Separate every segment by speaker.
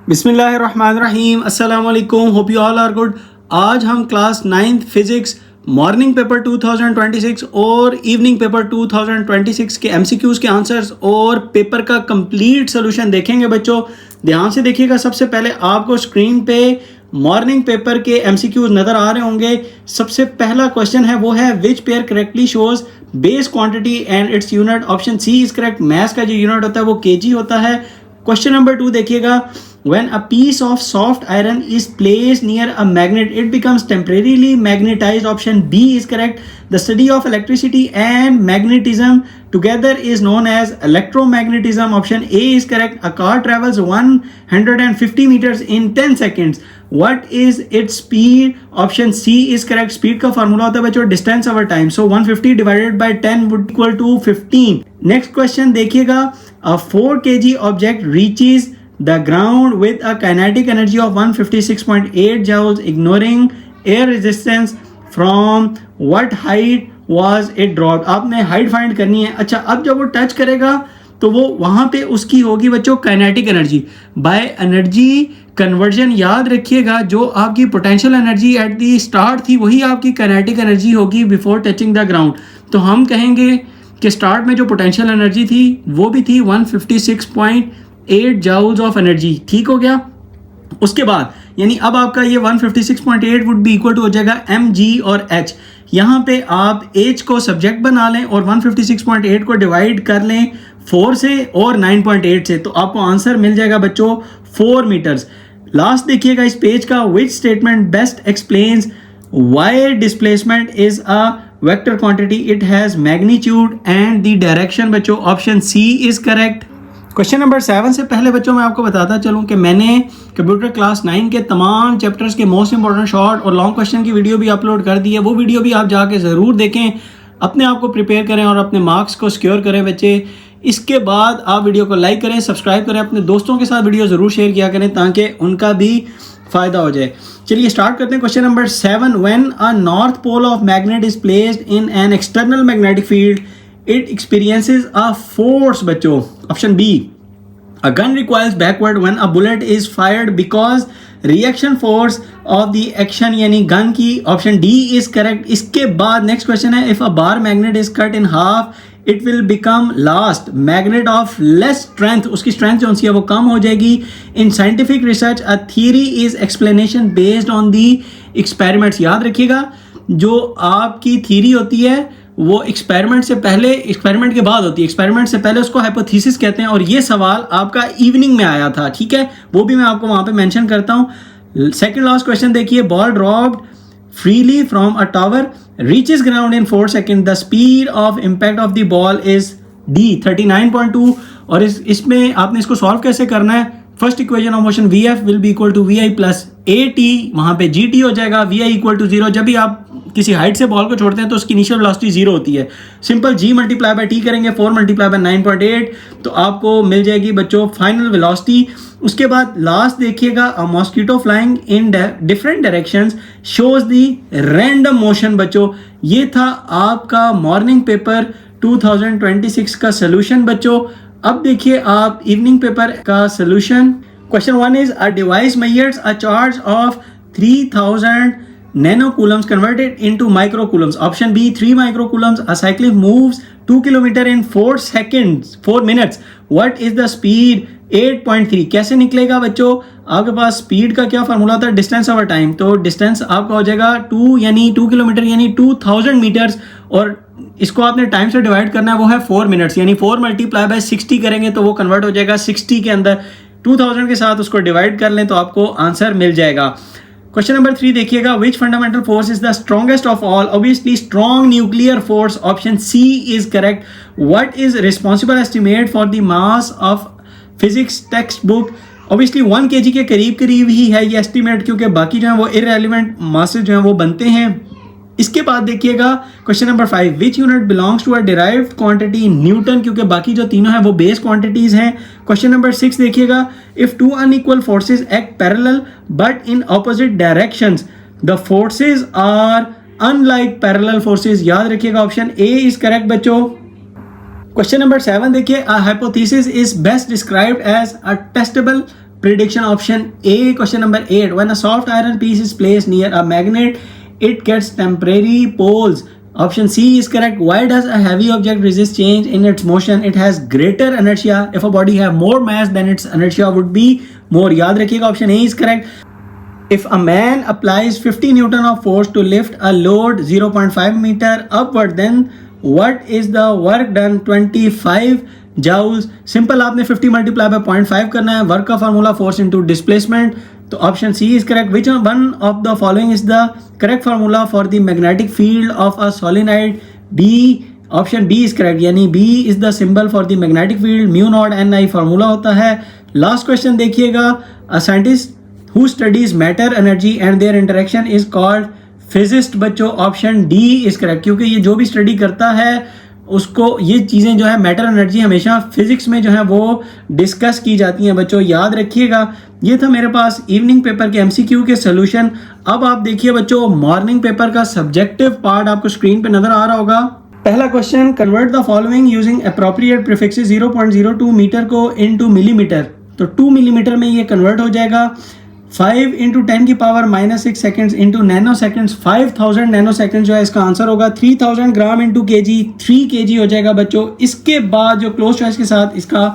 Speaker 1: बिस्मिल्लाहिर्रहमानिर्रहीम, अस्सलाम वालेकुम, hope you all are good. आज हम class 9th physics morning paper 2026 और इवनिंग पेपर 2026 के एमसीक्यूज़ के आंसर्स और पेपर का कंप्लीट सोल्यूशन देखेंगे। बच्चों ध्यान से देखिएगा। सबसे पहले आपको स्क्रीन पे मॉर्निंग पेपर के एमसीक्यूज़ नज़र आ रहे होंगे। सबसे पहला क्वेश्चन है वो है which pair correctly shows base quantity and its unit. Option C is correct. Maths का जो यूनिट होता है वो केजी होता है। क्वेश्चन नंबर 2 देखिएगा। When a piece of soft iron is placed near a magnet, it becomes temporarily magnetized. Option B is correct. The study of electricity and magnetism together is known as electromagnetism. Option A is correct. A car travels 150 meters in 10 seconds. What is its speed? Option C is correct. Speed का formula होता है बच्चों distance over time. So 150 divided by 10 would equal to 15. Next question देखिएगा. A 4 kg object reaches the ground with a kinetic energy of 156.8 joules, ignoring air resistance. From what height was it dropped? आपने height find करनी है। अच्छा, अब जब वो touch करेगा तो वो वहां पे उसकी होगी बच्चों kinetic energy. By energy conversion याद रखिएगा, जो आपकी potential energy at the start थी वही आपकी काइनेटिक एनर्जी होगी बिफोर टचिंग द ग्राउंड। तो हम कहेंगे कि स्टार्ट में जो पोटेंशियल एनर्जी थी वो भी थी 156.8 जाउल्स ऑफ एनर्जी। ठीक हो गया। उसके बाद यानी अब आपका ये 156.8 वुड बी इक्वल टू हो जाएगा mg और h। यहाँ पे आप h को सब्जेक्ट बना लें और 156.8 को डिवाइड कर लें 4 से और 9.8 से, तो आपको आंसर मिल जाएगा बच्चों 4 मीटर्स। लास्ट देखिएगा इस पेज का। Which statement best explains why displacement is a vector quantity, it has magnitude and the direction. बच्चों option C is correct. Question number 7 से पहले बच्चों मैं आपको बताता चलूं कि मैंने कंप्यूटर क्लास 9 के तमाम चैप्टर्स के मोस्ट इंपॉर्टेंट शॉर्ट और लॉन्ग क्वेश्चन की वीडियो भी अपलोड कर दी है। वो वीडियो भी आप जाके ज़रूर देखें, अपने आप को प्रिपेयर करें और अपने मार्क्स को सिक्योर करें बच्चे। इसके बाद आप वीडियो को लाइक करें, सब्सक्राइब करें, अपने दोस्तों के साथ वीडियो ज़रूर शेयर किया करें ताकि उनका भी फ़ायदा हो जाए। चलिए स्टार्ट करते हैं। Question number 7। When a north pole of magnet is placed in an external magnetic field, it experiences a force बच्चों। Option B, a gun recoils backward when a bullet is fired because reaction force of the action यानी gun की। Option D is correct. इसके बाद next question है, if a bar magnet is cut in half it will become last magnet of less strength, उसकी strength जो है वो कम हो जाएगी। in scientific research a theory is explanation based on the experiments। याद रखिएगा, जो आपकी थ्योरी होती है वो एक्सपेरिमेंट से पहले, एक्सपेरिमेंट के बाद होती है। एक्सपेरिमेंट से पहले उसको हाइपोथेसिस कहते हैं और ये सवाल आपका इवनिंग में आया था। ठीक है, वो भी मैं आपको वहां पे मेंशन करता हूं। सेकंड लास्ट क्वेश्चन देखिए। Ball dropped freely from a tower reaches ground in 4 second, the speed of impact of the ball is D 39.2। और इसमें आपने इसको सॉल्व कैसे करना है। First equation of motion VF will be equal to VI plus AT, वहां पे GT हो जाएगा। VI equal to 0। जब भी आप किसी हाइट से बॉल को छोड़ते हैं तो उसकी इनिशियल वेलोसिटी 0 होती है। Simple G multiply by T करेंगे, 4 मल्टीप्लाई बाय 9.8, तो आपको मिल जाएगी बच्चों फाइनल वेलोसिटी। उसके बाद लास्ट देखिएगा, a mosquito flying in different directions shows the random motion. बच्चों ये था आपका मॉर्निंग पेपर 2026 का सोल्यूशन बच्चों। अब देखिए आप इवनिंग पेपर का solution. Question 1 is a device measures a charge of 3000 nanocoulombs converted into microcoulombs. Option B 3 microcoulombs. A cyclist moves 2 km in 4 minutes. What is the speed? 8.3। कैसे निकलेगा बच्चों? आपके पास स्पीड का क्या फार्मूला होता है? Distance over time. तो distance आपका हो जाएगा 2 किलोमीटर यानी 2000 मीटर्स, और इसको आपने टाइम से डिवाइड करना है, वो है 4 मिनट्स यानी 4 मल्टीप्लाई बाय 60 करेंगे तो वो कन्वर्ट हो जाएगा 60 के अंदर। 2000 के साथ उसको डिवाइड कर लें तो आपको आंसर मिल जाएगा। क्वेश्चन नंबर 3 देखिएगा। Which fundamental force is the strongest of all? Obviously strong nuclear force. Option C is correct. What is responsible estimate for the mass of physics textbook? Obviously 1 kg के करीब ही है ये estimate, क्योंकि बाकी जो है वो इररेलेवेंट मासेस जो है वो बनते हैं। इसके बाद देखिएगा question number 5। Which unit belongs to a derived quantity? Newton, क्योंकि बाकी जो तीनों हैं वो बेस क्वांटिटीज हैं। क्वेश्चन नंबर 6 देखिएगा। If two unequal forces act parallel but in opposite directions, the forces are unlike parallel forces. याद रखिएगा ऑप्शन ए इज करेक्ट बच्चों। क्वेश्चन नंबर 7 देखिए। A hypothesis is best described as a testable prediction option A, question number 8. When a soft iron piece is placed near a magnet, it gets temporary poles. Option C is correct. Why does a heavy object resist change in its motion? It has greater inertia. If a body have more mass, then its inertia would be more. याद रखिएगा, option A is correct. If a man applies 50 Newton of force to lift a load 0.5 meter upward, then what is the work done? 25 joules. Simple, आपने 50 multiply by 0.5 करना है. Work का formula force into displacement. तो option C is correct. Which one of the following is the correct formula for the magnetic field of a solenoid? B. Option B is correct, यानी B is the symbol for the magnetic field. Mu naught n I formula होता है. Last question देखिएगा. A scientist who studies matter energy and there interaction is called physicist. बच्चों option D is correct, क्योंकि ये जो भी study करता है उसको ये चीज़ें जो है मैटर एनर्जी हमेशा फिजिक्स में जो है वो डिस्कस की जाती हैं. बच्चों याद रखिएगा. ये था मेरे पास इवनिंग पेपर के एमसीक्यू के सोल्यूशन. अब आप देखिए बच्चों, मॉर्निंग पेपर का सब्जेक्टिव पार्ट आपको स्क्रीन पे नजर आ रहा होगा. पहला question, convert the following using appropriate prefixes. 0.02 metre को इनटू मिलीमीटर, तो 2 मिलीमीटर में ये कन्वर्ट हो जाएगा. 5 इंटू 10 की power -6 seconds into nano seconds. 5000 nano second जो है इसका आंसर होगा. 3000 ग्राम इंटू के जी, 3 kg हो जाएगा बच्चों. इसके बाद जो क्लोज चॉइस के साथ इसका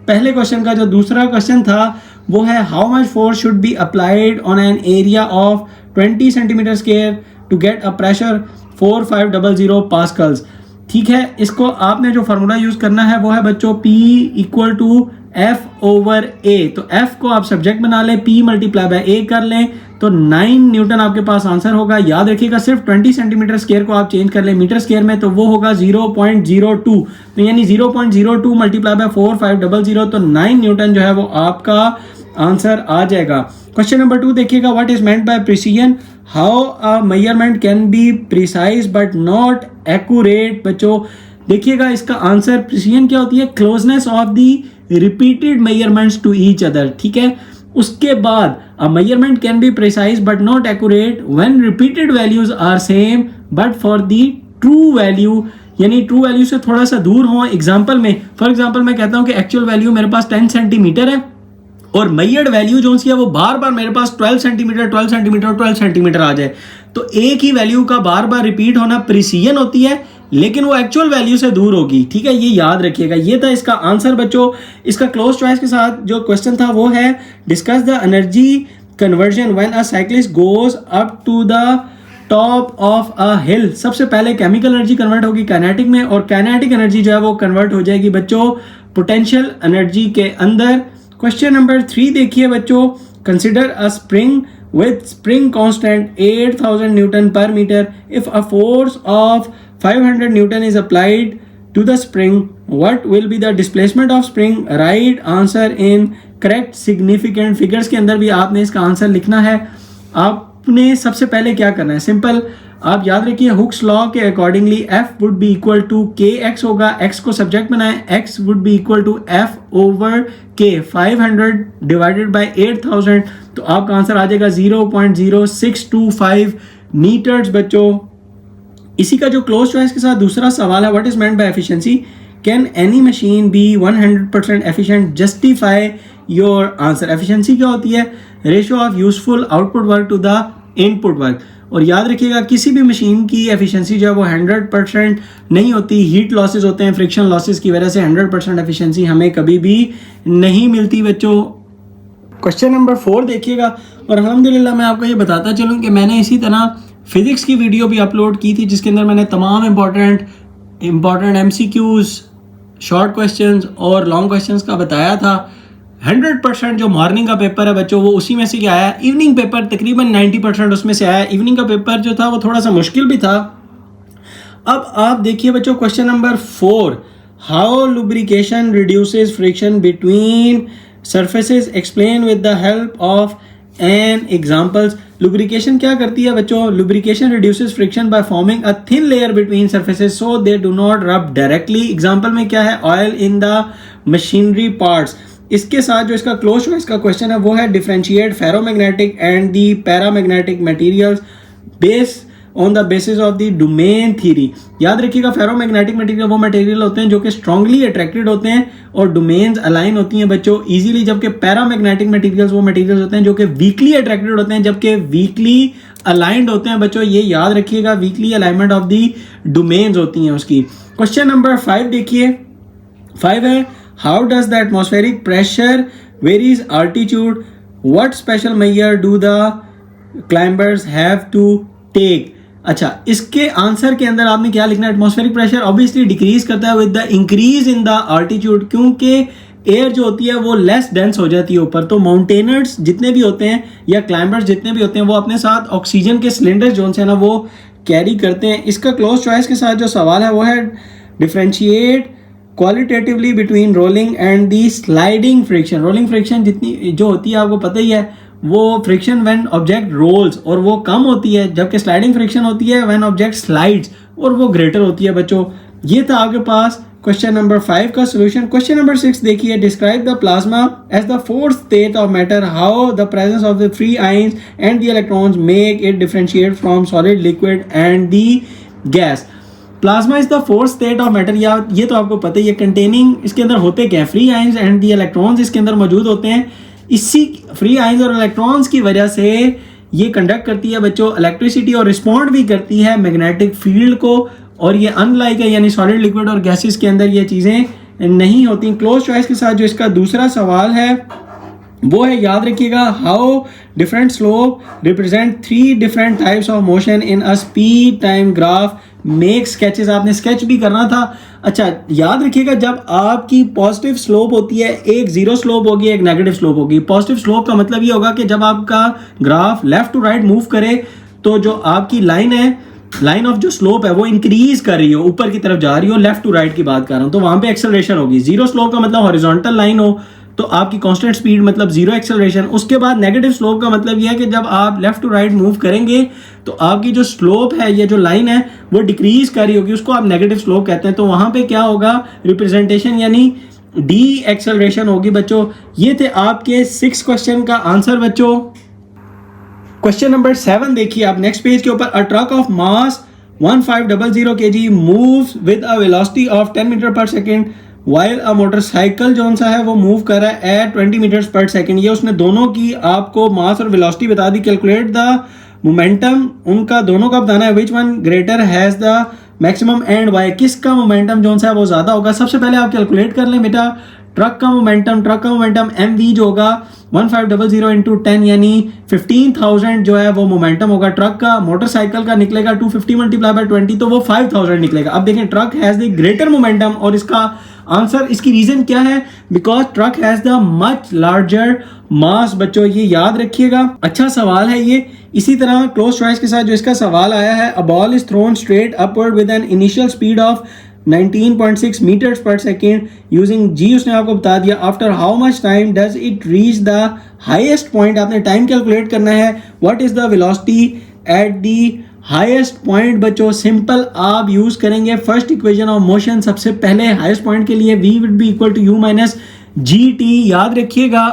Speaker 1: पहले क्वेश्चन का जो दूसरा क्वेश्चन था वो है how much force should be applied on an area of 20 centimetre square to get a pressure 4500 pascals. ठीक है, इसको आपने जो फार्मूला यूज करना है वो है बच्चों P इक्वल टू F/A. तो F को आप सब्जेक्ट बना लें, P मल्टीप्लाई बाय A कर लें, तो 9 न्यूटन आपके पास आंसर होगा. याद रखिएगा, सिर्फ 20 सेंटीमीटर स्क्वायर को आप चेंज कर लें मीटर स्क्वायर में, तो वो होगा 0.02. तो यानी 0.02 मल्टीप्लाई बाय 4500, तो 9 न्यूटन जो है वो आपका आंसर आ जाएगा. क्वेश्चन नंबर 2 देखिएगा. What is meant by precision? How a measurement can be precise but not accurate. बच्चों देखिएगा, इसका आंसर प्रिसीजन क्या होती है? Closeness of the repeated measurements to each other. ठीक है, उसके बाद a measurement can be precise but not accurate when repeated values are same but for the true value, यानी ट्रू वैल्यू से थोड़ा सा दूर हो. एग्जांपल में, फॉर एग्जांपल मैं कहता हूं कि एक्चुअल वैल्यू मेरे पास 10 सेंटीमीटर है और मेजर्ड वैल्यू जो सी है वो बार बार मेरे पास 12 सेंटीमीटर 12 सेंटीमीटर 12 सेंटीमीटर आ जाए, तो एक ही वैल्यू का बार बार रिपीट होना प्रिसीजन होती है, लेकिन वो एक्चुअल वैल्यू से दूर होगी. ठीक है, ये याद रखिएगा. ये था इसका आंसर बच्चों. इसका क्लोज चॉइस के साथ जो क्वेश्चन था वो है discuss the energy conversion when a cyclist goes up to the top of a hill. सबसे पहले केमिकल एनर्जी कन्वर्ट होगी काइनेटिक में, और काइनेटिक एनर्जी जो है वो कन्वर्ट हो जाएगी बच्चों पोटेंशियल एनर्जी के अंदर. क्वेश्चन नंबर 3 देखिए बच्चों. Consider a spring with spring constant 8000 Newton per meter. If a force of 500 Newton is applied to the spring, what will be the displacement of spring? Right answer in correct significant figures के अंदर भी आपने इसका answer लिखना है. आपने सबसे पहले क्या करना है, सिंपल, आप याद रखिए हुक्स लॉ के accordingly F would be equal to KX होगा. X को सब्जेक्ट बनाएं, X would be equal to F/K. 500 divided by 8000, तो आपका आंसर आ जाएगा 0.0625 मीटर्स बच्चों. इसी का जो क्लोज चॉइस के साथ दूसरा सवाल है, what is meant by efficiency? Can any machine be 100% efficient? Justify your answer. Efficiency क्या होती है? Ratio of useful output work to the input work. और याद रखिएगा, किसी भी मशीन की एफिशिएंसी जो है वो 100% नहीं होती. हीट लॉसेस होते हैं, फ्रिक्शन लॉसेस की वजह से 100% एफिशिएंसी हमें कभी भी नहीं मिलती बच्चों. क्वेश्चन नंबर 4 देखिएगा. और अल्हम्दुलिल्लाह मैं आपको ये बताता चलूँ कि मैंने इसी तरह फिजिक्स की वीडियो भी अपलोड की थी, जिसके अंदर मैंने तमाम इम्पॉर्टेंट MCQs, शॉर्ट क्वेश्चंस और लॉन्ग क्वेश्चंस का बताया था. 100% जो मॉर्निंग का पेपर है बच्चों वो उसी में से क्या आया. इवनिंग पेपर तकरीबन 90% उसमें से आया. इवनिंग का पेपर जो था वो थोड़ा सा मुश्किल भी था. अब आप देखिए बच्चों question number 4. How lubrication reduces friction between surfaces, explain with the help of an examples. Lubrication क्या करती है बच्चों? Lubrication reduces friction by forming a thin layer between surfaces so they do not rub directly. Example में क्या है? Oil in the machinery parts. इसके साथ जो इसका क्लोज चॉइस का क्वेश्चन है वो है differentiate ferromagnetic and the paramagnetic materials. Base on the basis of the domain theory. याद रखिएगा फेरोमैग्नेटिक मटेरियल वो मटेरियल होते हैं जो कि स्ट्रांगली अट्रैक्टेड होते हैं और डोमेन्स अलाइन होती हैं बच्चों इजीली, जबकि पैरामैग्नेटिक मटेरियल्स वो मटेरियल्स होते हैं जो कि वीकली अट्रैक्टेड होते हैं जबकि वीकली अलाइंड होते हैं बच्चों। ये याद रखिएगा, weakly alignment of the domains होती हैं उसकी। क्वेश्चन नंबर 5 देखिए, 5 है how does the atmospheric pressure varies altitude, what special measure do the climbers have to take. अच्छा, इसके आंसर के अंदर आपने क्या लिखना है, एटमॉस्फेरिक प्रेशर ऑब्वियसली डिक्रीज करता है with the increase in the altitude, क्योंकि एयर जो होती है वो लेस डेंस हो जाती है ऊपर। तो माउंटेनर्स जितने भी होते हैं या क्लाइंबर्स जितने भी होते हैं वो अपने साथ ऑक्सीजन के सिलेंडर जो है ना वो कैरी करते हैं। इसका क्लोज चॉइस के साथ जो सवाल है वो है differentiate qualitatively between rolling and the sliding friction. Rolling friction जितनी जो होती है आपको पता ही है, वो फ्रिक्शन व्हेन ऑब्जेक्ट रोल्स और वो कम होती है, जबकि स्लाइडिंग फ्रिक्शन होती है व्हेन ऑब्जेक्ट स्लाइड्स और वो ग्रेटर होती है बच्चों। ये था आपके पास क्वेश्चन नंबर 5 का सोल्यूशन। क्वेश्चन नंबर 6 देखिए, describe the plasma as the fourth state of matter, how the presence of the free ions and the electrons make it differentiate from solid, liquid and the gas. Plasma is the fourth state of matter, या ये तो आपको पता ही है। Containing इसके अंदर होते क्या, free ions and the electrons इसके अंदर मौजूद होते हैं। इसी फ्री आयंस और इलेक्ट्रॉन्स की वजह से ये कंडक्ट करती है बच्चों इलेक्ट्रिसिटी और रिस्पॉन्ड भी करती है मैग्नेटिक फील्ड को, और ये अनलाइक है, यानी सॉलिड, लिक्विड और गैसेस के अंदर ये चीज़ें नहीं होती। क्लोज चॉइस के साथ जो इसका दूसरा सवाल है वो है, याद रखिएगा, how different slope represent 3 different types of motion in a speed time graph, make sketches. आपने स्केच भी करना था। अच्छा, याद रखिएगा, जब आपकी पॉजिटिव स्लोप होती है, एक जीरो स्लोप होगी, एक नेगेटिव स्लोप होगी। पॉजिटिव स्लोप का मतलब ये होगा कि जब आपका graph left to right move करे तो जो आपकी लाइन है, लाइन ऑफ जो स्लोप है वो इंक्रीज कर रही हो, ऊपर की तरफ जा रही हो, लेफ्ट टू राइट की बात कर रहा हूं, तो वहां पे एक्सेलरेशन होगी। जीरो स्लोप का मतलब हॉरिजॉन्टल लाइन हो तो आपकी कांस्टेंट स्पीड मतलब जीरो एक्सेलरेशन। उसके बाद नेगेटिव स्लोप का मतलब यह है कि जब आप लेफ्ट टू राइट मूव करेंगे तो आपकी जो स्लोप है, ये जो लाइन है वो डिक्रीज कर रही होगी, उसको आप नेगेटिव स्लोप कहते हैं। तो वहां पे क्या होगा, रिप्रेजेंटेशन यानी डी एक्सेलरेशन होगी बच्चों। ये थे आपके 6 क्वेश्चन का आंसर बच्चों। क्वेश्चन नंबर 7 देखिए आप नेक्स्ट पेज के ऊपर, a truck of mass 1500 kg moves with a velocity of 10 metre per second while a motorcycle जो सा है वो मूव कर रहा है एट 20 मीटर्स पर सेकेंड। ये उसने दोनों की आपको मास और वेलोसिटी बता दी। कैलकुलेट द मोमेंटम, उनका दोनों का बताना है। Which one greater has the maximum and why, किसका मोमेंटम जो सा है वो ज्यादा होगा। सबसे पहले आप कैलकुलेट कर लें बेटा, ट्रक का मोमेंटम एम वी जो होगा 1500 इंटू 10 यानी 15,000 जो है वो मोमेंटम होगा ट्रक का। मोटरसाइकिल का निकलेगा 250 मल्टीप्लाई बाय 20 तो वो 5,000 निकलेगा। अब देखें, truck has the greater momentum और इसका आंसर, इसकी रीजन क्या है, because truck has the much larger mass. बच्चों ये याद रखिएगा, अच्छा सवाल है ये। इसी तरह क्लोज चॉइस के साथ जो इसका सवाल आया है, a ball is thrown straight upward with an initial speed of 19.6 metres per second using g, उसने आपको बता दिया। After how much time does it reach the highest point, आपने टाइम कैलकुलेट करना है। What is the velocity at the highest point. बच्चों simple आप use करेंगे फर्स्ट इक्वेशन ऑफ मोशन। सबसे पहले हाईएस्ट पॉइंट के लिए v will be equal to u minus g t, याद रखिएगा।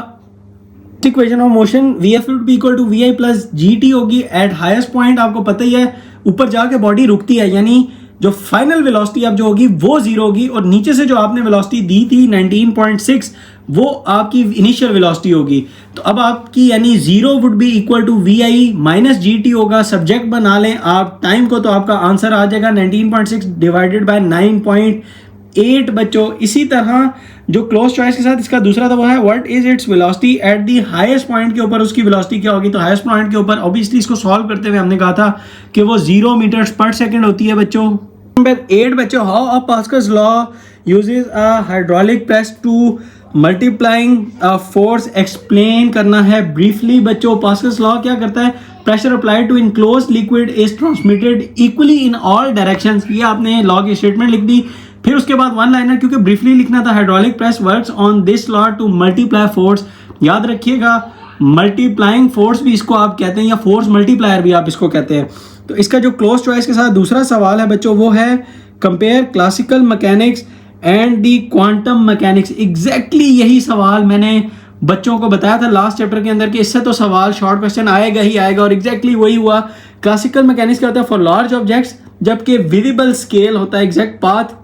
Speaker 1: Equation of motion vf will be equal to vi plus g t होगी एट हाईएस्ट पॉइंट। आपको पता ही है ऊपर जाके बॉडी रुकती है, यानी जो फाइनल वेलोसिटी अब जो होगी वो जीरो होगी, और नीचे से जो आपने वेलोसिटी दी थी 19.6 वो आपकी इनिशियल वेलोसिटी होगी। तो अब आपकी यानी zero would be equal to v i minus g t होगा। सब्जेक्ट बना लें आप टाइम को, तो आपका आंसर आ जाएगा 19.6 डिवाइडेड बाय 9.8 बच्चों। इसी तरह जो क्लोज चॉइस के साथ इसका दूसरा था वो है, what is its velocity at the highest point के ऊपर, उसकी वेलोसिटी क्या होगी। तो हाईएस्ट पॉइंट के ऊपर ऑब्वियसली इसको सॉल्व करते हुए हमने कहा था कि वो 0 मीटर्स पर सेकेंड होती है बच्चों। नंबर 8 बच्चों, how a Pascal's law uses a hydraulic press to multiplying force, explain करना है ब्रीफली बच्चों। पास्कल्स लॉ क्या करता है, pressure applied to enclosed liquid is transmitted equally in all directions. ये आपने लॉ की स्टेटमेंट लिख दी। फिर उसके बाद वन लाइनर, क्योंकि ब्रीफली लिखना था, hydraulic press works on this law to multiply force. याद रखिएगा, मल्टीप्लाइंग फोर्स भी इसको आप कहते हैं, या फोर्स मल्टीप्लायर भी आप इसको कहते हैं। तो इसका जो क्लोज चॉइस के साथ दूसरा सवाल है बच्चों वो है, compare classical mechanics and the quantum mechanics. Exactly यही सवाल मैंने बच्चों को बताया था लास्ट चैप्टर के अंदर कि इससे तो सवाल शॉर्ट क्वेश्चन आएगा ही आएगा, और एग्जैक्टली वही हुआ। क्लासिकल मैकेनिक्स क्या होता है? फॉर लार्ज ऑब्जेक्ट्स, जबकि विजिबल स्केल होता है एग्जैक्ट पाथ।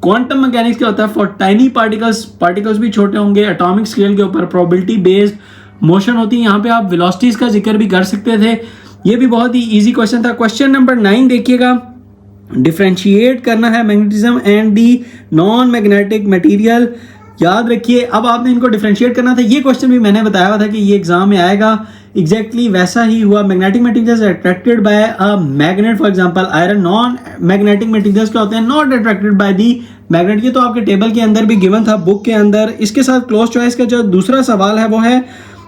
Speaker 1: क्वांटम मैकेनिक्स क्या होता है? फॉर टाइनी पार्टिकल्स, पार्टिकल्स भी छोटे होंगे, एटॉमिक स्केल के ऊपर प्रोबेबिलिटी बेस्ड मोशन होती है। यहाँ पे आप वेलोसिटीज का जिक्र भी कर सकते थे। ये भी बहुत ही इजी क्वेश्चन था। क्वेश्चन नंबर 9 देखिएगा, डिफ्रेंशिएट करना है magnetism and the non magnetic material. याद रखिए, अब आपने इनको डिफ्रेंशिएट करना था। ये क्वेश्चन भी मैंने बताया हुआ था कि ये एग्जाम में आएगा, एग्जैक्टली वैसा ही हुआ। Magnetic materials attracted by a magnet, for example iron. Non magnetic materials क्या होते हैं? Not attracted by the magnet. ये तो आपके टेबल के अंदर भी गिवन था, बुक के अंदर। इसके साथ क्लोज चॉइस का जो दूसरा सवाल है वो है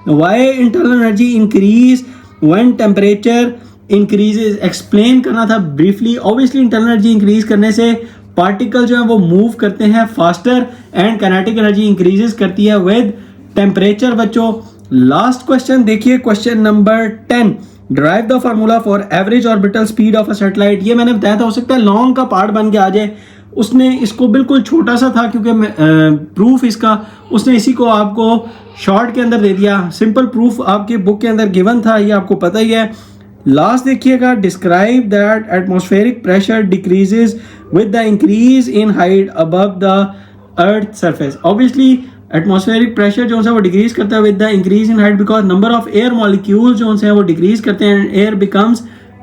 Speaker 1: why internal energy increase when temperature increases. Explain करना था briefly. Obviously internal energy increase करने से पार्टिकल जो है वो मूव करते हैं faster, and kinetic energy increases करती है विद टेम्परेचर। बच्चों लास्ट क्वेश्चन देखिए, question number 10, drive the formula for average orbital speed of a satellite. ये मैंने बताया था, हो सकता है लॉन्ग का पार्ट बन के आ जाए। उसने इसको बिल्कुल छोटा सा था क्योंकि प्रूफ इसका उसने इसी को आपको शॉर्ट के अंदर दे दिया। सिंपल प्रूफ आपके बुक के अंदर गिवन था, ये आपको पता ही है। लास्ट देखिएगा, describe that atmospheric pressure decreases with the increase in height above the earth surface। obviously atmospheric pressure जो है वो डिक्रीज करता है with the increase in height because number of air molecules जो है वो डिक्रीज करते हैं, air becomes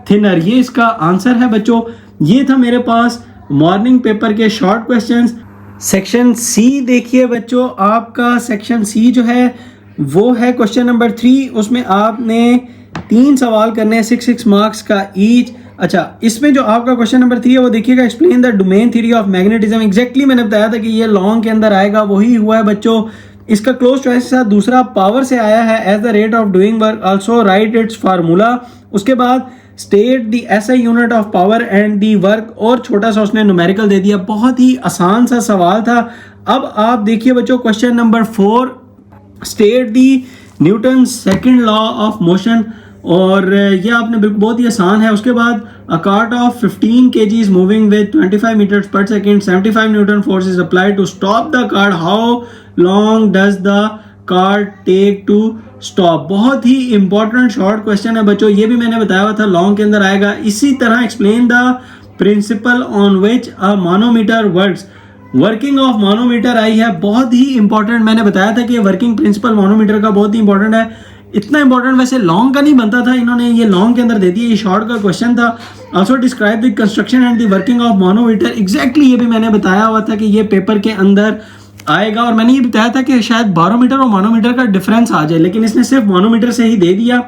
Speaker 1: thinner। ये इसका आंसर है बच्चों। ये था मेरे पास मॉर्निंग पेपर के शॉर्ट क्वेश्चंस। सेक्शन सी देखिए बच्चों, आपका सेक्शन सी जो है वो है क्वेश्चन नंबर 3। उसमें आपने 3 सवाल करने हैं, 6 मार्क्स का ईच। अच्छा, इसमें जो आपका क्वेश्चन नंबर 3 है वो देखिएगा, explain the domain theory of magnetism. Exactly मैंने बताया था कि ये लॉन्ग के अंदर आएगा, वही हुआ है बच्चों। इसका क्लोज चॉइस के साथ दूसरा पावर से आया है, as the rate of doing work also write its formula. उसके बाद state the SI unit of power and the work, और छोटा सा उसने न्यूमेरिकल दे दिया। बहुत ही आसान सा सवाल था। अब आप देखिए बच्चों, question number 4, state the Newton second law of motion, और ये आपने बहुत ही आसान है। उसके बाद a cart of 15 kg is moving with 25 meters per second, 75 Newton force is applied to stop the cart, how long does the cart take to stop। बहुत ही इंपॉर्टेंट शॉर्ट क्वेश्चन है बच्चों, ये भी मैंने बताया हुआ था लॉन्ग के अंदर आएगा। इसी तरह explain the principle on which a manometer works. Working of manometer आई है, बहुत ही इंपॉर्टेंट। मैंने बताया था कि वर्किंग प्रिंसिपल मानोमीटर का बहुत ही इंपॉर्टेंट है। इतना इंपॉर्टेंट वैसे लॉन्ग का नहीं बनता था, इन्होंने ये लॉन्ग के अंदर दे दिया। ये शॉर्ट का क्वेश्चन था। Also describe the construction and the working of manometer. Exactly ये भी मैंने बताया हुआ था कि ये पेपर के अंदर आएगा, और मैंने ये बताया था कि शायद बारोमीटर और मानोमीटर का डिफरेंस आ जाए, लेकिन इसने सिर्फ मानोमीटर से ही दे दिया।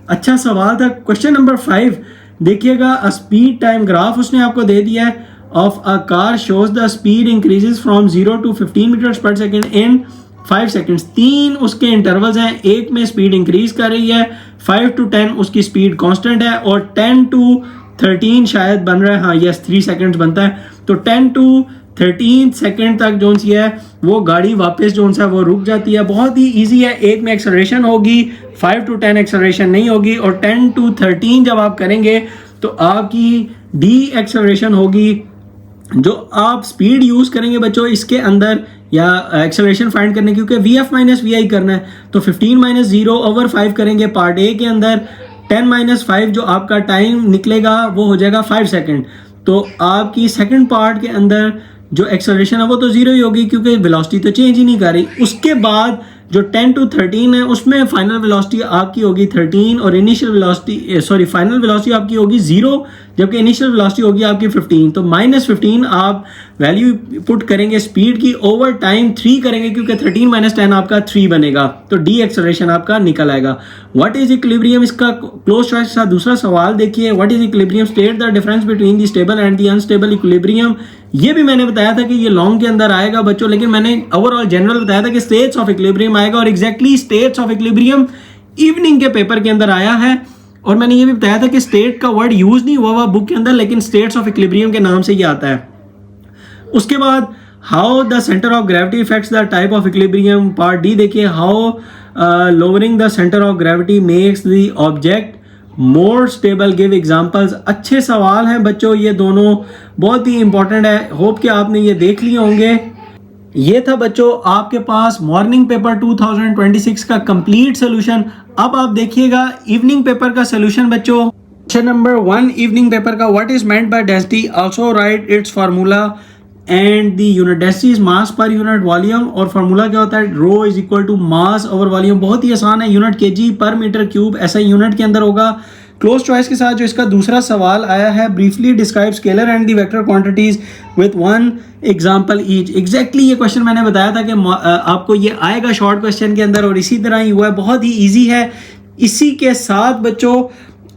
Speaker 1: अच्छा सवाल था। क्वेश्चन नंबर 5 देखिएगा, अ स्पीड टाइम ग्राफ उसने आपको दे दिया है of a car shows the speed increases from 0 to 15 metres per second in 5 seconds. 3 उसके इंटरवल्स हैं, एक में स्पीड इंक्रीज कर रही है, 5 to 10 उसकी स्पीड कांस्टेंट है, और 10 to 13 शायद बन रहा है। हाँ यस, 3 सेकेंड्स बनता है। तो 10 to 13 सेकेंड तक जो सी है वो गाड़ी वापस जो सा वो रुक जाती है। बहुत ही ईजी है। एक में एक्सेलरेशन होगी, 5 to 10 एक्सेलरेशन नहीं होगी, और 10 to 13 जब आप करेंगे तो आपकी डी एक्सेलरेशन होगी। जो आप स्पीड यूज करेंगे बच्चों इसके अंदर या एक्सेलरेशन फाइंड करने, क्योंकि वी एफ माइनस वी आई करना है, तो 15 माइनस 0/5 करेंगे पार्ट ए के अंदर। 10 माइनस 5 जो आपका टाइम निकलेगा वो हो जाएगा 5 सेकेंड। तो आपकी सेकेंड पार्ट के अंदर जो एक्सेलरेशन है वो तो 0 ही होगी, क्योंकि वेलोसिटी तो चेंज ही नहीं कर रही। उसके बाद जो 10 to 13 है उसमें फाइनल वेलोसिटी आपकी होगी 13, और इनिशियल वेलोसिटी फाइनल वेलोसिटी आपकी होगी 0, जबकि इनिशियल वेलोसिटी होगी आपकी 15। तो -15 आप वैल्यू पुट करेंगे स्पीड की, ओवर टाइम 3 करेंगे, क्योंकि 13 माइनस 10 आपका 3 बनेगा, तो डी एक्सेलरेशन आपका निकल आएगा। व्हाट इज इक्विलिब्रियम, इसका क्लोज चॉइस का दूसरा सवाल देखिए। What is equilibrium, state the difference between the stable and the unstable equilibrium. ये भी मैंने बताया था कि ये लॉन्ग के अंदर आएगा बच्चों, लेकिन मैंने ओवरऑल जनरल बताया था कि स्टेट्स ऑफ इक्विलिब्रियम आएगा, और exactly states of equilibrium evening के पेपर के अंदर आया है। और मैंने ये भी बताया था कि स्टेट का वर्ड यूज नहीं हुआ बुक के अंदर, लेकिन स्टेट्स ऑफ इक्विलिब्रियम के नाम से ये आता है। उसके बाद how the centre of gravity affects the type of equilibrium, part D देखिए। How lowering the centre of gravity makes the object more stable, give examples. अच्छे सवाल हैं बच्चों, ये दोनों बहुत ही इंपॉर्टेंट है। होप कि आपने ये देख लिए होंगे। ये था बच्चों आपके पास मॉर्निंग पेपर 2026 का कंप्लीट सोल्यूशन। अब आप देखिएगा इवनिंग पेपर का सोल्यूशन बच्चों। क्वेश्चन नंबर 1 इवनिंग पेपर का, what is meant by density, also write its formula and the unit. Density is mass per unit volume, और फार्मूला क्या होता है, rho is equal to mass over volume. बहुत ही आसान है, unit kg per metre cube ऐसा unit के अंदर होगा। क्लोज चॉइस के साथ जो इसका दूसरा सवाल आया है, briefly describe scalar and the vector quantities with one example each. Exactly ये क्वेश्चन मैंने बताया था कि आपको ये आएगा शॉर्ट क्वेश्चन के अंदर, और इसी तरह ही हुआ है, बहुत ही ईजी है। इसी के साथ बच्चों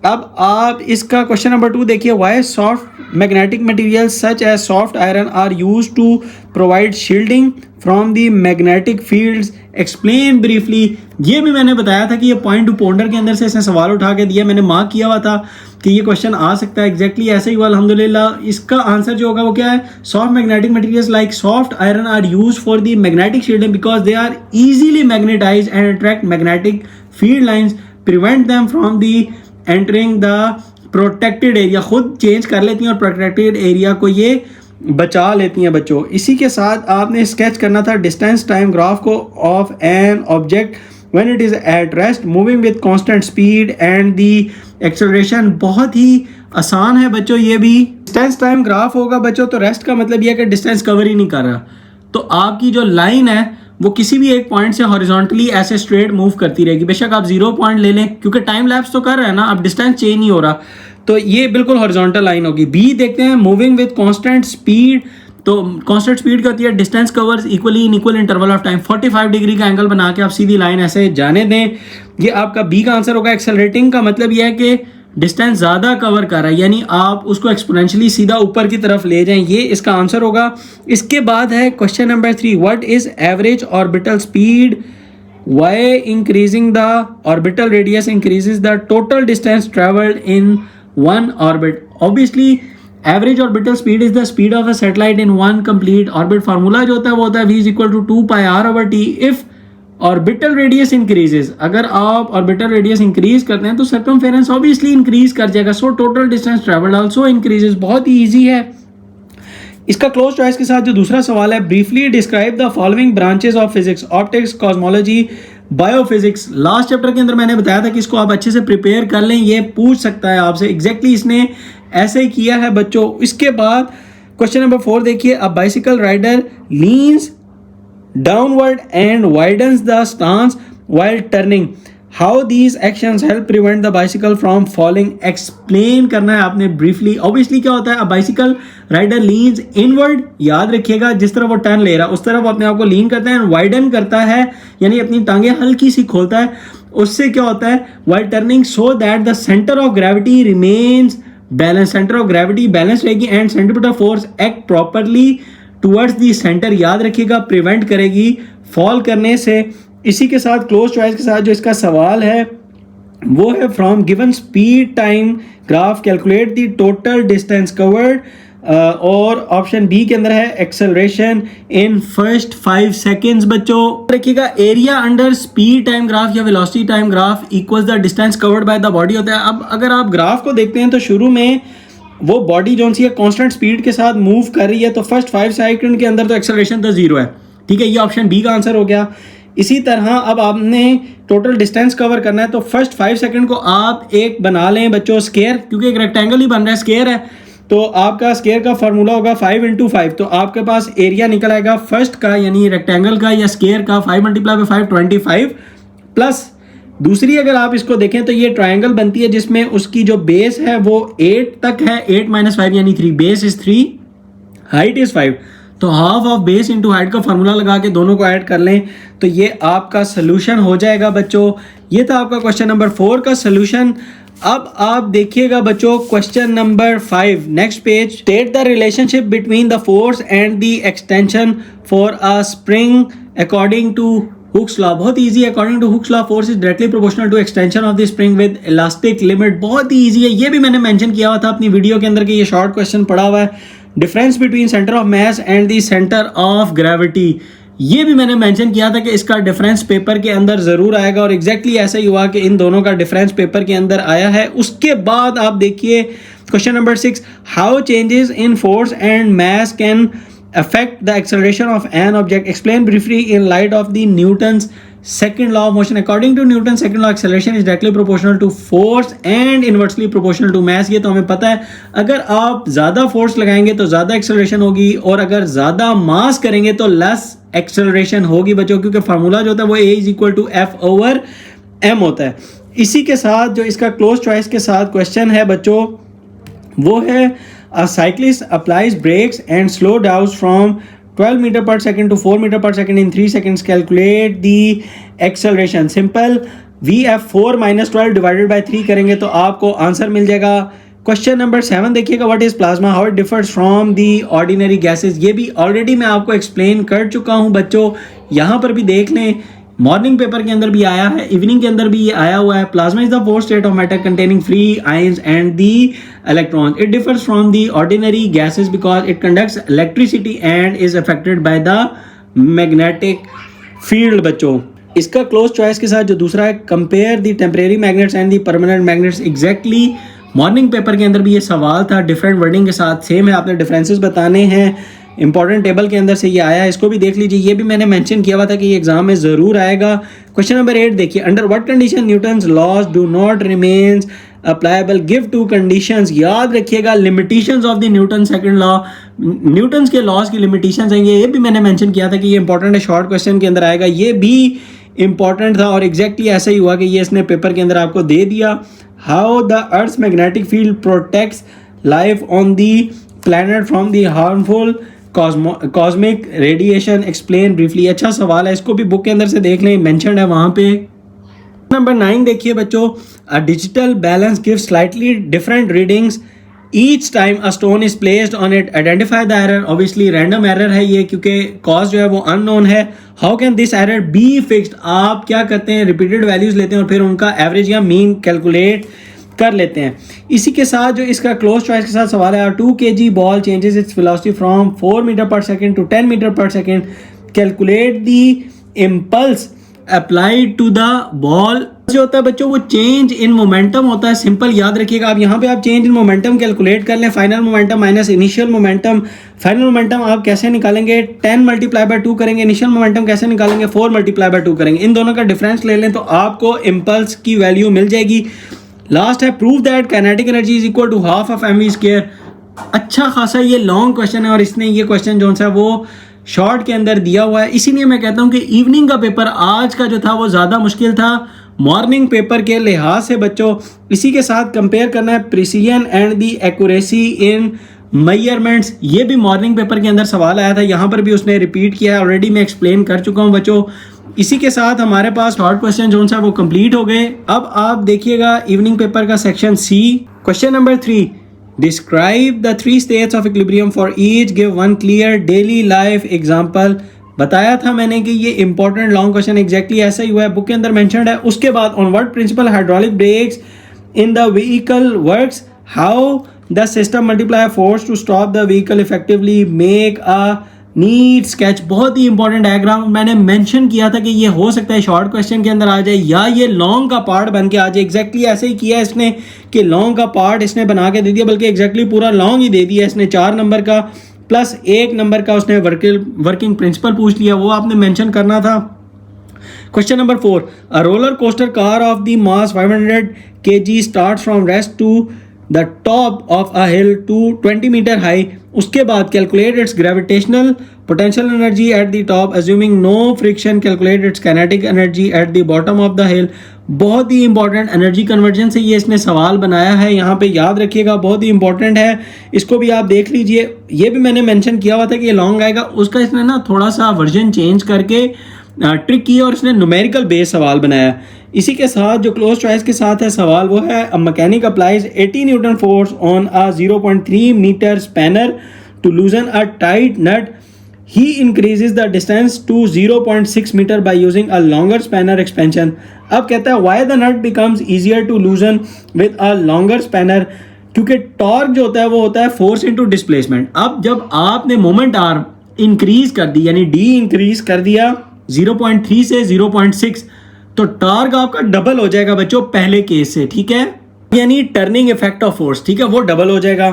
Speaker 1: अब आप इसका क्वेश्चन नंबर 2 देखिए, why soft magnetic material such as soft iron are use to provide shielding from the magnetic fields, explain briefly. ये भी मैंने बताया था कि ये पॉइंट टू पॉन्डर के अंदर से इसने सवाल उठा के दिया, मैंने मार्क किया हुआ था कि ये क्वेश्चन आ सकता है। एग्जैक्टली ऐसे ही हुआ अल्हम्दुलिल्लाह। इसका आंसर जो होगा वो क्या है, soft magnetic materials like soft iron are use for the magnetic shielding because they are easily magnetize and attract magnetic field lines, prevent them from the entering the protected area. खुद change कर लेती हैं और protected area को ये बचा लेती हैं बच्चों। इसी के साथ आपने स्केच करना था डिस्टेंस टाइम ग्राफ को of an object when it is at rest moving with constant speed and the acceleration. बहुत ही आसान है बच्चों ये भी। डिस्टेंस टाइम ग्राफ होगा बच्चों, तो रेस्ट का मतलब यह है कि डिस्टेंस कवर ही नहीं कर रहा, तो आपकी जो लाइन है वो किसी भी एक पॉइंट से हॉरिजॉन्टली ऐसे स्ट्रेट मूव करती रहेगी। बेशक आप 0 पॉइंट ले लें, क्योंकि टाइम लैप्स तो कर रहे हैं ना, अब डिस्टेंस चेंज नहीं हो रहा, तो ये बिल्कुल हॉरिजॉन्टल लाइन होगी। बी देखते हैं, मूविंग विद कांस्टेंट स्पीड, तो कांस्टेंट स्पीड क्या होती है, distance covers equally in equal interval of time. 45 degree का एंगल बना के आप सीधी लाइन ऐसे जाने दें, ये आपका बी का आंसर होगा। एक्सेलरेटिंग का मतलब यह है कि डिस्टेंस ज़्यादा कवर कर रहा है, यानी आप उसको एक्सपोनेंशियली सीधा ऊपर की तरफ ले जाएं, ये इसका आंसर होगा। इसके बाद है question number 3, what is average orbital speed, why increasing the orbital radius increases the total distance travelled in one orbit. Obviously average orbital speed is the speed of a satellite in one complete orbit. Formula जो होता है वो होता है v is equal to 2 pi r over t। If orbital radius increases, अगर आप orbital radius increase करते हैं तो सर्कमफेरेंस ऑब्वियसली इंक्रीज कर जाएगा, so total distance travelled also increases. बहुत ही इजी है। इसका क्लोज चॉइस के साथ जो दूसरा सवाल है, briefly describe the following branches of physics, optics, cosmology, biophysics. Last chapter के अंदर मैंने बताया था कि इसको आप अच्छे से प्रिपेयर कर लें, ये पूछ सकता है आपसे। एग्जैक्टली इसने ऐसे ही किया है बच्चों। इसके बाद क्वेश्चन नंबर 4 देखिए, a bicycle rider leans downward and widens the stance while turning, how these actions help prevent the bicycle from falling, explain करना है आपने briefly। obviously क्या होता है, a bicycle rider leans inward, याद रखिएगा जिस तरफ वो टर्न ले रहा है उस तरफ अपने आप को लीन करता है, and widen करता है यानी अपनी टांगे हल्की सी खोलता है, उससे क्या होता है while turning so that the center of gravity remains balanced, center of gravity balance रहेगी and centripetal force act properly towards the centre, याद रखिएगा, प्रिवेंट करेगी फॉल करने से। इसी के साथ क्लोज चॉइस के साथ जो इसका सवाल है वो है, from given speed time graph calculate the total distance covered, और ऑप्शन बी के अंदर है एक्सेलरेशन इन फर्स्ट 5 सेकेंड्स। बच्चों रखिएगा, area under speed time graph या velocity time graph equals the distance covered by the body होता है। अब अगर आप ग्राफ को देखते हैं तो शुरू में वो बॉडी जो सी है कांस्टेंट स्पीड के साथ मूव कर रही है, तो फर्स्ट 5 सेकंड के अंदर तो एक्सेलरेशन तो 0 है, ठीक है, ये ऑप्शन बी का आंसर हो गया। इसी तरह अब आपने टोटल डिस्टेंस कवर करना है, तो फर्स्ट 5 सेकंड को आप एक बना लें बच्चों स्क्वायर, क्योंकि एक रेक्टेंगल ही बन रहा है, स्क्वायर है, तो आपका स्क्वायर का फार्मूला होगा 5 × 5, तो आपके पास एरिया निकल आएगा फर्स्ट का यानी रेक्टेंगल का या स्क्वायर का 5 × 5 25, प्लस दूसरी अगर आप इसको देखें तो ये ट्रायंगल बनती है जिसमें उसकी जो बेस है वो 8 तक है, 8 - 5 यानी 3, बेस इज 3, हाइट इज 5, तो half of base into height का फार्मूला लगा के दोनों को ऐड कर लें तो ये आपका सोल्यूशन हो जाएगा बच्चों। ये था आपका क्वेश्चन नंबर 4 का सोल्यूशन। अब आप देखिएगा बच्चों question number 5, next page, state the relationship between the force and the extension for a spring according to Hooke's law. बहुत इजी है, according to Hooke's law force is directly proportional to extension of the spring with elastic limit. बहुत ही easy है, ये भी मैंने mention किया हुआ था अपनी वीडियो के अंदर कि ये शॉर्ट क्वेश्चन पड़ा हुआ है। Difference between centre of mass and the centre of gravity, ये भी मैंने मेंशन किया था कि इसका डिफरेंस पेपर के अंदर जरूर आएगा, और एग्जैक्टली ऐसा ही हुआ कि इन दोनों का डिफरेंस पेपर के अंदर आया है। उसके बाद आप देखिए question number 6, how changes in force and mass can affect the acceleration of an object? Explain briefly in light of the Newton's second law of motion. According to Newton's second law, acceleration is directly proportional to force and inversely proportional to mass. ये तो हमें पता है, अगर आप ज़्यादा force लगाएंगे तो ज़्यादा एक्सेलरेशन होगी, और अगर ज़्यादा मास करेंगे तो लेस एक्सेलरेशन होगी बच्चों, क्योंकि फार्मूला जो होता है वो A is equal to F/m होता है. इसी के साथ जो इसका क्लोज चॉइस के साथ क्वेश्चन है बच्चों, वो है a cyclist applies brakes and slow down from 12 meter per second to 4 meter per second in 3 seconds. Calculate the acceleration. Simple, vf4 minus 12 divided by 3 करेंगे तो आपको आंसर मिल जाएगा. क्वेश्चन नंबर 7 देखिएगा, what is plasma, how it differs from the ordinary gases. ये भी already मैं आपको explain कर चुका हूँ बच्चों, यहाँ पर भी देख लें. मॉर्निंग पेपर के अंदर भी आया है, इवनिंग के अंदर भी ये आया हुआ है. Plasma is the fourth state of matter containing free ions and the electrons. It differs from the ordinary gases because it conducts electricity and is affected by the magnetic field. बच्चों इसका close choice के साथ जो दूसरा है, compare the temporary magnets and the permanent magnets. Exactly morning paper के अंदर भी ये सवाल था, डिफरेंट वर्डिंग के साथ सेम है, आपने डिफरेंसेस बताने हैं. इंपॉर्टेंट टेबल के अंदर से ये आया है, इसको भी देख लीजिए. ये भी मैंने मेंशन किया हुआ था कि ये एग्जाम में ज़रूर आएगा. क्वेश्चन नंबर 8 देखिए, under what condition Newton's laws do not remains applicable, give two conditions. याद रखिएगा limitations of the Newton second law, Newton's के लॉज की लिमिटेशंस हैं. ये भी मैंने मेंशन किया था कि ये इंपॉर्टेंट है, शॉर्ट क्वेश्चन के अंदर आएगा. ये भी इंपॉर्टेंट था और एग्जैक्टली ऐसा ही हुआ कि ये इसने पेपर के अंदर आपको दे दिया. How the Earth's magnetic field protects life on the planet from the harmful cosmic radiation. Explain briefly. अच्छा सवाल है, इसको भी बुक के अंदर से देख लें, मेंशन्ड है वहाँ पे. नंबर 9 देखिए बच्चों, a digital balance give slightly different readings each time a stone is placed on it. Identify the error. Obviously random error है ये, क्योंकि कॉज जो है वो अननोन है. How can this error be fixed. आप क्या करते हैं, रिपीटेड वैल्यूज लेते हैं और फिर उनका एवरेज या मीन कैलकुलेट कर लेते हैं. इसी के साथ जो इसका क्लोज चॉइस के साथ सवाल है, 2 kg ball changes its velocity from 4 metre per second to 10 metre per second. Calculate the impulse applied to the ball. जो होता है बच्चों वो चेंज इन मोमेंटम होता है. सिंपल याद रखिएगा, आप यहाँ पे आप चेंज इन मोमेंटम कैलकुलेट कर लें. Final momentum minus initial momentum. Final momentum आप कैसे निकालेंगे, 10 मल्टीप्लाई बाय 2 करेंगे. इनिशियल मोमेंटम कैसे निकालेंगे, 4 मल्टीप्लाई बाय 2 करेंगे. इन दोनों का डिफरेंस ले लें तो आपको इम्पल्स की वैल्यू मिल जाएगी. लास्ट है, prove that kinetic energy is equal to half of mv square. अच्छा खासा ये लॉन्ग क्वेश्चन है और इसने ये क्वेश्चन जो सा वो शॉर्ट के अंदर दिया हुआ है. इसीलिए मैं कहता हूँ कि इवनिंग का पेपर आज का जो था वो ज़्यादा मुश्किल था मॉर्निंग पेपर के लिहाज से बच्चों. इसी के साथ कंपेयर करना है precision and the accuracy in measurements. ये भी मॉर्निंग पेपर के अंदर सवाल आया था, यहाँ पर भी उसने रिपीट किया है, ऑलरेडी मैं एक्सप्लेन कर चुका हूँ बच्चों. इसी के साथ हमारे पास शॉर्ट क्वेश्चन जो सा वो कंप्लीट हो गए. अब आप देखिएगा इवनिंग पेपर का section C. Question number 3, describe the 3 states of equilibrium for each, give 1 clear daily life example. बताया था मैंने कि ये इंपॉर्टेंट लॉन्ग क्वेश्चन एग्जैक्टली ऐसा ही हुआ है, बुक के अंदर मेंशन्ड है. उसके बाद on what principle hydraulic brakes in the vehicle works, how the system multiply force to stop the vehicle effectively, make a neat sketch. बहुत ही इंपॉर्टेंट डायग्राम मैंने मेंशन किया था कि ये हो सकता है शॉर्ट क्वेश्चन के अंदर आ जाए या ये लॉन्ग का पार्ट बन के आ जाए. एग्जैक्टली ऐसे ही किया इसने कि लॉन्ग का पार्ट इसने बना के दे दिया, बल्कि एग्जैक्टली पूरा लॉन्ग ही दे दिया इसने. 4 नंबर का प्लस 1 नंबर का उसने वर्किंग प्रिंसिपल पूछ लिया, वो आपने मेंशन करना था. Question number 4, a roller coaster car of the mass 500 kg starts from rest to the top of a hill to 20 metre high. उसके बाद calculate its gravitational potential energy at the top assuming no friction, calculate its kinetic energy at the bottom of the hill. बहुत ही important energy conversion से ये इसने सवाल बनाया है, यहाँ पे याद रखिएगा, बहुत ही इंपॉर्टेंट है. इसको भी आप देख लीजिए. ये भी मैंने मेंशन किया हुआ था कि ये लॉन्ग आएगा, उसका इसने ना थोड़ा सा वर्जन चेंज करके ट्रिक की और इसने न्यूमेरिकल बेस सवाल बनाया. इसी के साथ जो क्लोज चॉइस के साथ है सवाल वो है, a mechanic applies 80 newton force on a 0.3 metre spanner to loosen a tight nut. He increases the distance to 0.6 meter by using a longer spanner expansion. अब कहता है why the nut becomes easier to loosen with a longer spanner, क्योंकि torque जो होता है वो होता है फोर्स इनटू डिस्प्लेसमेंट. अब जब आपने मोमेंट आर्म इंक्रीज कर दी यानी डी इंक्रीज कर दिया 0.3 से 0.6, तो टॉर्क आपका डबल हो जाएगा बच्चों पहले केस से, ठीक है, यानी टर्निंग इफेक्ट ऑफ फोर्स, ठीक है, वो डबल हो जाएगा,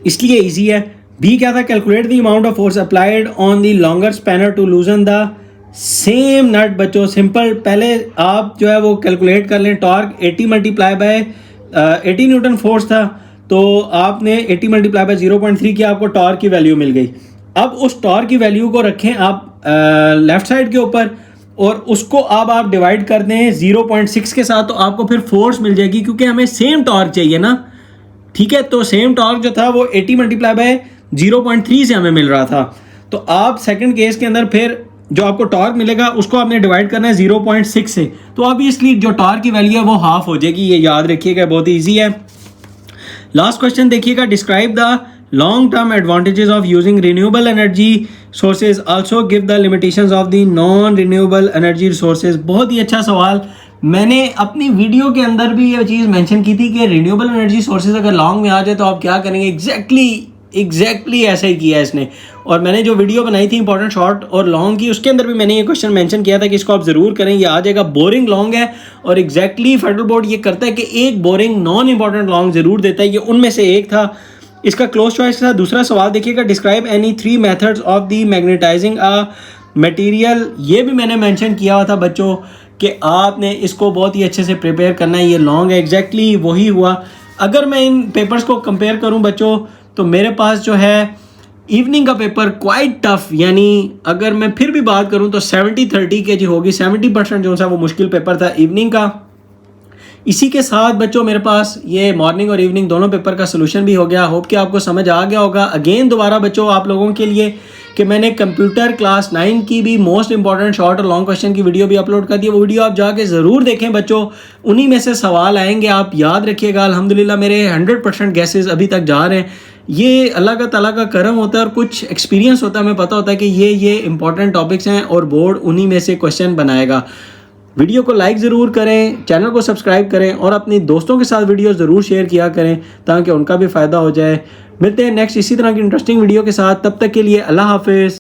Speaker 1: इसलिए इजी है. बी क्या था, calculate the amount of force applied on the longer spanner to loosen the same nut. बच्चों सिंपल, पहले आप जो है वो कैलकुलेट कर लें। Torque 80 multiply by 80 newton force था, तो आपने 80 मल्टीप्लाई बाय 0.3 किया, आपको टॉर्क की वैल्यू मिल गई। अब उस टॉर्क की वैल्यू को रखें आप लेफ्ट साइड के ऊपर, और उसको अब आप डिवाइड कर दें 0.6 के साथ, तो आपको फिर फोर्स मिल जाएगी, क्योंकि हमें सेम टॉर्क चाहिए ना। ठीक है, तो सेम टॉर्क जो था वो 80 मल्टीप्लाई बाय 0.3 से हमें मिल रहा था। तो आप सेकंड केस के अंदर फिर जो आपको टॉर्क मिलेगा उसको आपने डिवाइड करना है 0.6 से, तो ऑब्वियसली जो टॉर्क की वैल्यू है वो हाफ हो जाएगी। ये याद रखिएगा, बहुत ईजी है। लास्ट क्वेश्चन देखिएगा, describe the long term advantages of using renewable energy sources, also give the limitations of the non renewable energy resources. बहुत ही अच्छा सवाल। मैंने अपनी वीडियो के अंदर भी ये चीज़ मेंशन की थी कि रिन्यूएबल एनर्जी सोर्सेज अगर लॉन्ग में आ जाए तो आप क्या करेंगे। एग्जैक्टली ऐसा ही किया इसने। और मैंने जो वीडियो बनाई थी इंपॉर्टेंट शॉर्ट और लॉन्ग की, उसके अंदर भी मैंने ये क्वेश्चन मेंशन किया था कि इसको आप ज़रूर करें, ये आ जाएगा। बोरिंग लॉन्ग है, और एग्जैक्टली फेडरल बोर्ड ये करता है कि एक बोरिंग नॉन इंपॉर्टेंट लॉन्ग ज़रूर देता है। ये उनमें से एक था। इसका क्लोज चॉइस के साथ दूसरा सवाल देखिएगा, describe any 3 methods of the magnetising a material. ये भी मैंने मेंशन किया हुआ था बच्चों कि आपने इसको बहुत ही अच्छे से प्रिपेयर करना है। ये लॉन्ग है, एग्जैक्टली वही हुआ। अगर मैं इन पेपर्स को कंपेयर करूं बच्चों, तो मेरे पास जो है इवनिंग का पेपर क्वाइट टफ, यानी अगर मैं फिर भी बात करूं तो 70-30 के जी होगी। 70% जो सा वो मुश्किल पेपर था इवनिंग का। इसी के साथ बच्चों मेरे पास ये मॉर्निंग और इवनिंग दोनों पेपर का सोल्यूशन भी हो गया। होप कि आपको समझ आ गया होगा। अगेन दोबारा बच्चों आप लोगों के लिए कि मैंने कंप्यूटर क्लास 9 की भी मोस्ट इंपॉर्टेंट शॉर्ट और लॉन्ग क्वेश्चन की वीडियो भी अपलोड कर दी है। वो वीडियो आप जाके ज़रूर देखें बच्चों, उन्हीं में से सवाल आएंगे। आप याद रखिएगा। अल्हम्दुलिल्लाह मेरे 100% गैसेस अभी तक जा रहे हैं। ये अल्लाह का ताला का करम होता है और कुछ एक्सपीरियंस होता है। हमें पता होता है कि ये इंपॉर्टेंट टॉपिक्स हैं और बोर्ड उन्हीं में से क्वेश्चन बनाएगा। वीडियो को लाइक ज़रूर करें, चैनल को सब्सक्राइब करें और अपने दोस्तों के साथ वीडियो ज़रूर शेयर किया करें ताकि उनका भी फ़ायदा हो जाए। मिलते हैं नेक्स्ट इसी तरह की इंटरेस्टिंग वीडियो के साथ। तब तक के लिए अल्लाह हाफिज़।